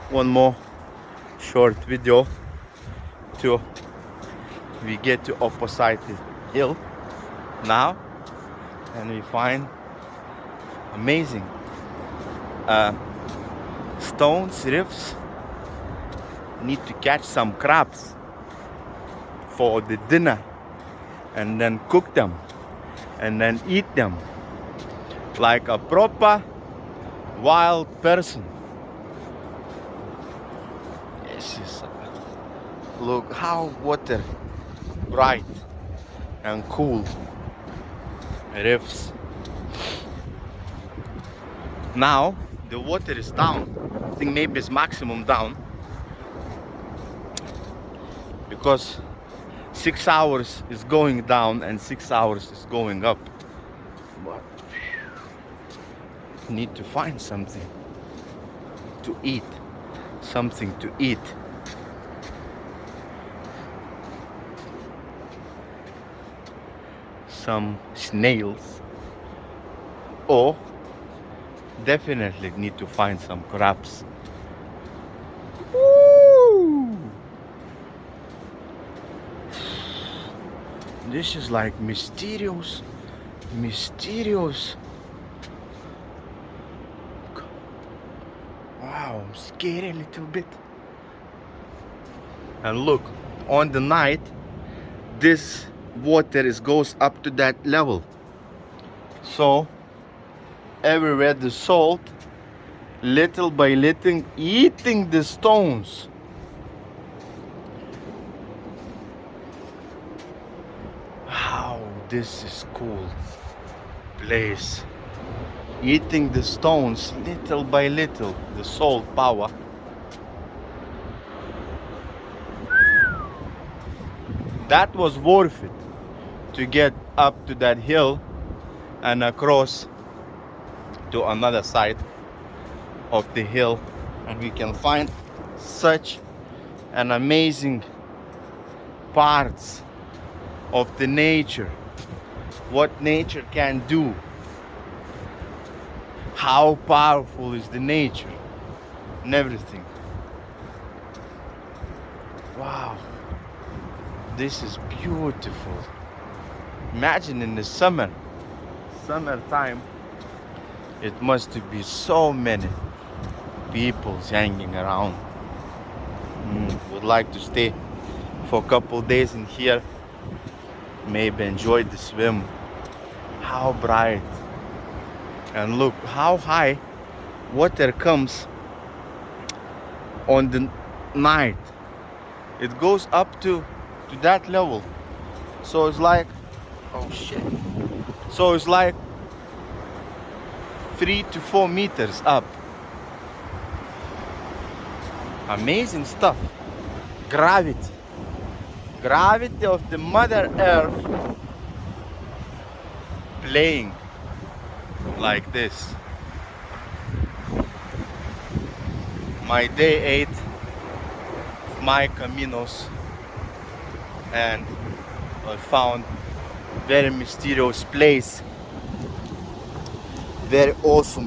one more short video till we get to opposite hill now, and we find amazing stones, reefs. Need to catch some crabs for the dinner and then cook them and then eat them like a proper wild person. This is look how water bright and cool. Reefs. Now the water is down. I think maybe it's maximum down because 6 hours is going down and 6 hours is going up. But need to find something to eat. Something to eat. Some snails, or definitely need to find some crabs. Woo! This is like mysterious. Wow, I'm scared a little bit. And look, on the night, this water goes up to that level. So everywhere the salt, little by little, eating the stones. Wow, this is cool place. Eating the stones little by little, the salt power. That was worth it to get up to that hill and across to another side of the hill, and we can find such an amazing parts of the nature, what nature can do, how powerful is the nature and everything. Wow, this is beautiful. Imagine in the summertime, it must be so many people hanging around. Would like to stay for a couple days in here, maybe enjoy the swim. How bright, and look how high water comes on the night. It goes up to that level, so it's like, oh shit, so it's like 3 to 4 meters up. Amazing stuff. Gravity of the Mother Earth playing like this. My day 8 of my Caminos, and I found very mysterious place, very awesome